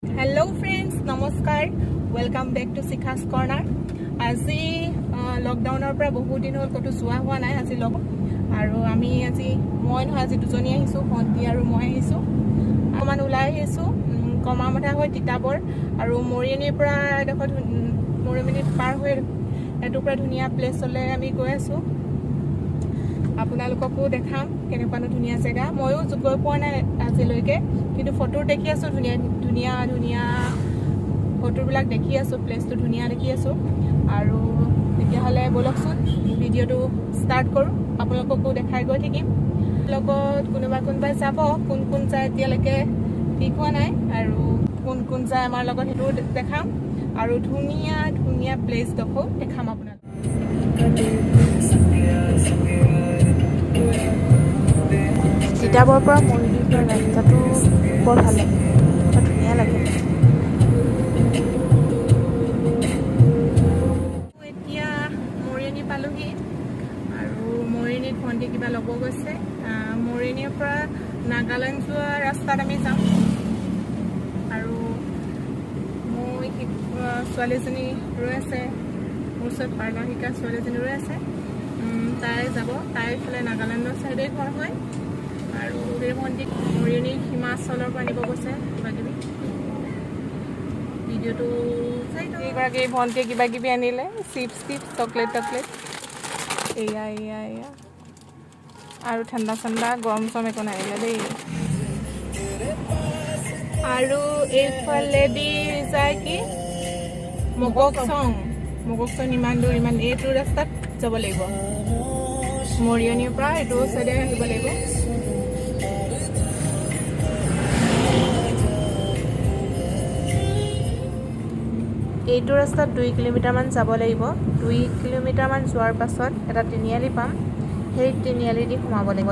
Hello friends, namaskar. Welcome back to Sikha's Corner. আজি লকডাউনৰ পৰা বহুত দিন হ'ল কতো যোৱা হোৱা নাই আজি লগ আৰু আমি আজি মই নহয় আজি দুজনী আহিছো ভন্টি আৰু মই আহিছো অকমান ওলাই আহিছো কমামঠা হৈ তিতাবৰ আৰু মৰিয়নিৰ পৰা দেখত মৰিয়নি পাৰ হৈ এটুকুৰা ধুনীয়া প্লেছলৈ আমি গৈ আছো আপোনালোককো দেখাম কেনেকুৱানো ধুনীয়া জেগা ময়ো গৈ পোৱা নাই আজিলৈকে কিন্তু ফটো দেখি আছো ধুনীয়া ধুনীয়া ধুনীয়া ফটোবিলাক দেখি আছো প্লেছটো ধুনীয়া দেখি আছো আৰু তেতিয়াহ'লে বলকচোন ভিডিঅ'টো ষ্টাৰ্ট কৰোঁ আপোনালোককো দেখাই গৈ থাকিম লগত কোনোবাই যাব কোন কোন যায় এতিয়ালৈকে ঠিক হোৱা নাই আৰু কোন যায় আমাৰ লগত সেইটো দেখাম আৰু ধুনীয়া ধুনীয়া প্লেছডোখৰ দেখাম আপোনালোকক তিতাবৰ পৰা মৰিয়নিৰ পৰা ৰাস্তাটো বৰ ভাল লাগে বৰ ধুনীয়া লাগে এতিয়া মৰিয়নি পালোহি আৰু মৰিয়নিত ভণ্টি কিবা ল'ব গৈছে মৰিয়নিৰ পৰা নাগালেণ্ড যোৱা ৰাস্তাত আমি যাম আৰু মই ছোৱালীজনী ৰৈ আছে মোৰ ওচৰত পাৰ্লাৰ শিকা ছোৱালীজনী ৰৈ আছে তাই যাব তাই এইফালে নাগালেণ্ডৰ ছাইডে ঘৰ হয় আৰু সেই ভণ্টিক মৰিয়নি হিমাচলৰ পৰা নিব গৈছে কিবা কিবি ভিডিঅ'টো চাই এইগৰাকী ভণ্টিয়ে কিবা কিবি আনিলে চিপছ চকলেট এয়া আৰু ঠাণ্ডা গৰম চৰম একো নানিলে দেই আৰু এইফালেদি যায় কি মগকচং ইমান দূৰ এইটো ৰাস্তাত যাব লাগিব মৰিয়নিৰ পৰা এইটো চাইডে আহিব লাগিব এইটো ৰাস্তাত 2 কিলোমিটাৰমান যাব লাগিব 2 কিলোমিটাৰমান যোৱাৰ পাছত এটা তিনিআলি পাম সেই তিনিআলি দি সোমাব লাগিব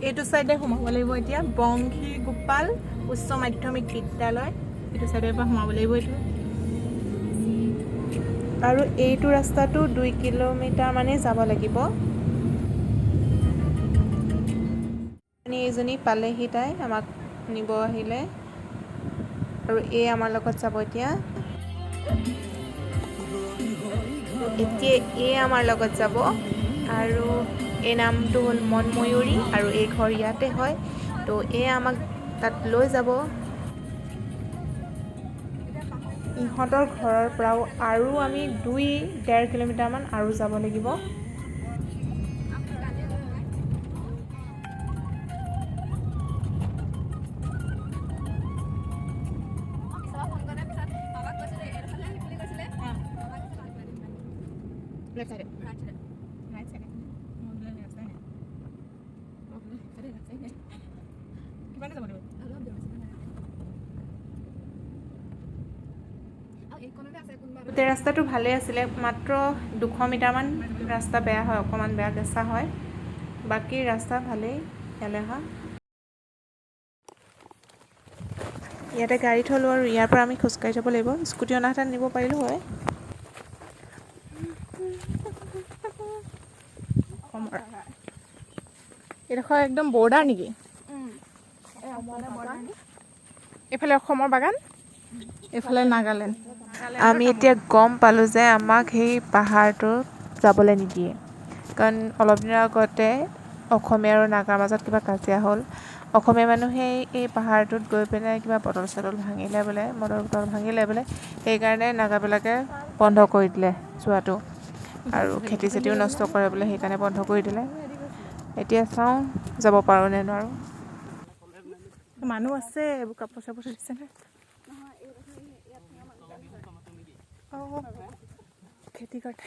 এইটো চাইডে সোমাব লাগিব এতিয়া বংশী গোপাল উচ্চ মাধ্যমিক বিদ্যালয় এইটো চাইডৰ পৰা সোমাব লাগিব এইটো আৰু এইটো ৰাস্তাটো 2 কিলোমিটাৰ মানে যাব লাগিব এইজনী পালেহি তাই আমাক নিব আহিলে আৰু এই আমাৰ লগত যাব এতিয়া এই আমাৰ লগত যাব আৰু এই নামটো হ'ল মনময়ূৰী আৰু এই ঘৰ ইয়াতে হয় তো এই আমাক তাত লৈ যাব ইহঁতৰ ঘৰৰ পৰাও আৰু আমি 2.5 কিলোমিটাৰমান আৰু যাব লাগিব left side right side কিমানে যাব লাগিব গোটেই ৰাস্তাটো ভালে আছিলে মাত্ৰ 200 মিটাৰমান ৰাস্তা বেয়া হয় অকণমান বেয়া কেঁচা হয় বাকী ৰাস্তা ভালেই এলেহা ইয়াতে গাড়ী থলোঁ আৰু ইয়াৰ পৰা আমি খোজকাঢ়ি যাব লাগিব স্কুটি অনাহেঁতেন নিব পাৰিলোঁ হয় এইডোখৰ একদম বৰ্ডাৰ নেকি এইফালে অসমৰ বাগান এইফালে নাগালেণ্ড আমি এতিয়া গম পালোঁ যে আমাক সেই পাহাৰটোত যাবলৈ নিদিয়ে কাৰণ অলপ দিনৰ আগতে অসমীয়া আৰু নাগাৰ মাজত কিবা কাজিয়া হ'ল অসমীয়া মানুহে এই পাহাৰটোত গৈ পেলাই কিবা মটৰ বটল ভাঙিলে বোলে সেইকাৰণে নাগাবিলাকে বন্ধ কৰি দিলে যোৱাটো আৰু খেতি চেতিও নষ্ট কৰে বোলে সেইকাৰণে বন্ধ কৰি দিলে এতিয়া চাওঁ যাব পাৰোঁ নে নোৱাৰোঁ মানুহ আছে এইবোৰ কাপোৰ চাপোৰ দিছেনে খেতি কৰে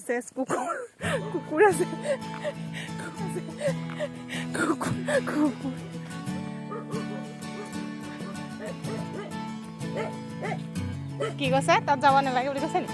চেচ কুকুৰ আছে কি কৈছে তাত যাব নালাগে বুলি কৈছে নি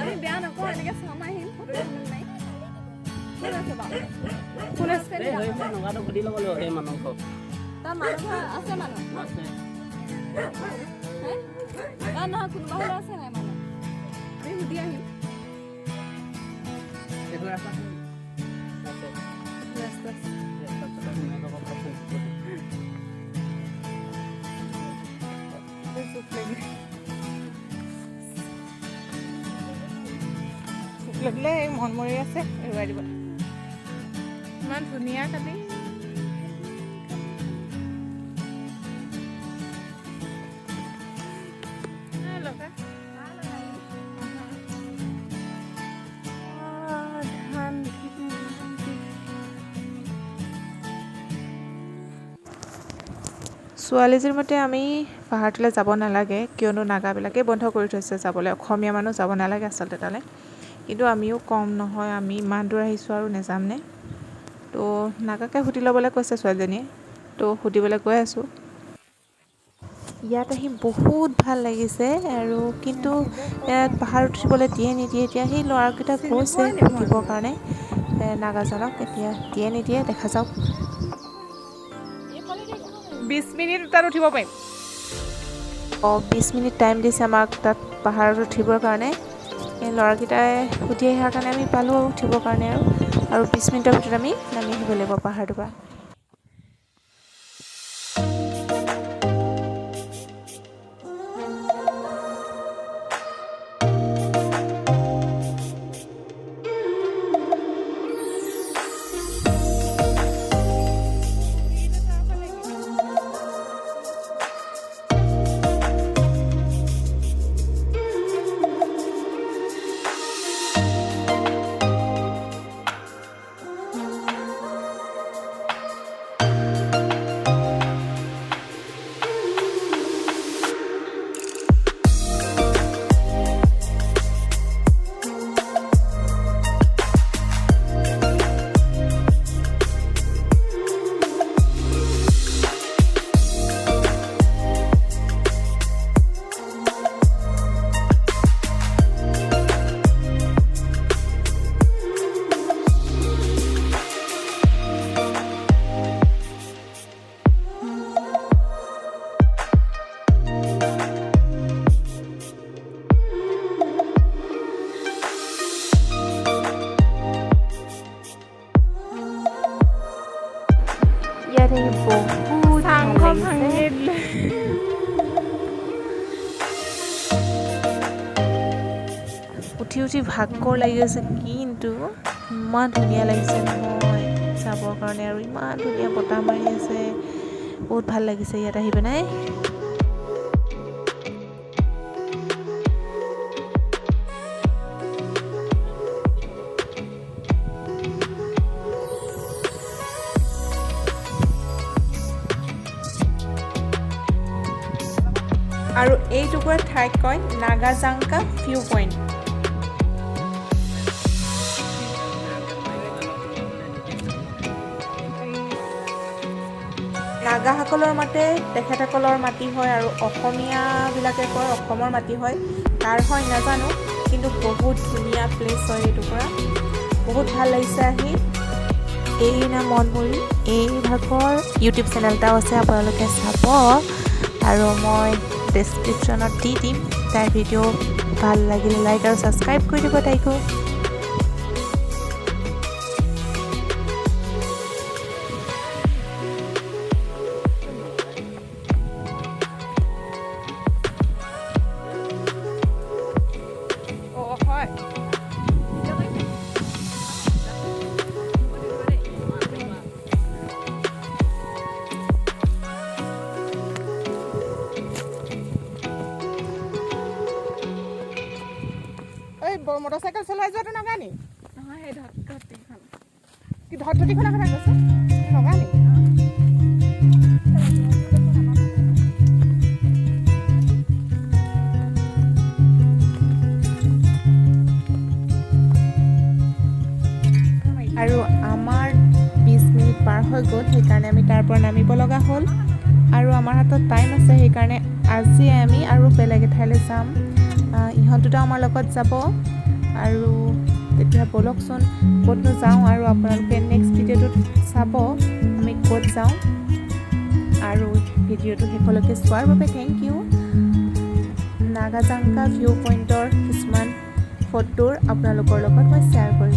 আমি বেয়া নকওঁ এনেকৈ চাম আহিম কোন আছে নহয় কোনোবা হ'লে আছে নাই লাগিলে এই মনমৰি আছে এৰুৱাই দিব ইমান ধুনীয়া কালি ছোৱালীজনীৰ মতে আমি পাহাৰটোলৈ যাব নালাগে কিয়নো নাগাবিলাকে বন্ধ কৰি থৈছে যাবলৈ অসমীয়া মানুহ যাব নালাগে আচলতে তালৈ কিন্তু আমিও কম নহয় আমি ইমান দূৰ আহিছোঁ আৰু নেযামনে তো নাগাকে সুধি ল'বলৈ কৈছে ছোৱালীজনীয়ে তো সুধিবলৈ গৈ আছোঁ ইয়াত আহি বহুত ভাল লাগিছে আৰু কিন্তু ইয়াত পাহাৰ উঠিবলৈ দিয়ে নিদিয়ে এতিয়া সেই ল'ৰাকেইটা গৈছে উঠিবৰ কাৰণে নাগাজনক এতিয়া দিয়ে নিদিয়ে দেখা যাওক 20 মিনিট তাত উঠিব পাৰিম 20 মিনিট টাইম দিছে আমাক তাত পাহাৰত উঠিবৰ কাৰণে এই ল'ৰাকেইটাই সুধি অহাৰ কাৰণে আমি পালোঁ উঠিবৰ কাৰণে আৰু 20 মিনিটৰ ভিতৰত আমি নামি আহিব লাগিব পাহাৰটোৰ পৰা উঠি উঠি ভাগৰ লাগি গৈছে কিন্তু ইমান ধুনীয়া লাগিছে নহয় যাবৰ কাৰণে আৰু ইমান ধুনীয়া বতাহ মাৰি আছে বহুত ভাল লাগিছে ইয়াত আহি পেলাই আৰু এই টুকুৰা ঠাইক কয় নাগাজাংকা ভিউ পইণ্ট নাগাসকলৰ মতে তেখেতসকলৰ মাটি হয় আৰু অসমীয়াবিলাকে কয় অসমৰ মাটি হয় কাৰ হয় নাজানো কিন্তু বহুত ধুনীয়া প্লেচ হয় এই টুকুৰা বহুত ভাল লাগিছে আহি এই নাম মনমুৰি এই ভাগৰ ইউটিউব চেনেল এটাও আছে আপোনালোকে চাব আৰু মই ডেছক্ৰিপশ্যনত দি দিম তাইৰ ভিডিঅ' ভাল লাগিলে লাইক আৰু ছাবস্ক্ৰাইব কৰি দিব তাইকো মটৰচাইকেল চলাই যোৱাটো নগা নি নহয় সেই ধট্টীখন কি ধট্টীখনৰ কথা কৈছে নগা নি আৰু আমাৰ 20 মিনিট পাৰ হৈ গ'ল সেইকাৰণে আমি তাৰ পৰা নামিব লগা হ'ল আৰু আমাৰ হাতত টাইম আছে সেইকাৰণে আজি আমি আৰু বেলেগ এঠাইলৈ যাম ইহঁত দুটা আমাৰ লগত যাব আৰু তেতিয়া বলকচোন ক'তনো যাওঁ আৰু আপোনালোকে নেক্সট ভিডিঅ'টোত চাব আমি ক'ত যাওঁ আৰু ভিডিঅ'টো শেষলৈকে চোৱাৰ বাবে থেংক ইউ নাগাজাংকা ভিউ পইণ্টৰ কিছুমান ফটোৰ আপোনালোকৰ লগত মই শ্বেয়াৰ কৰিম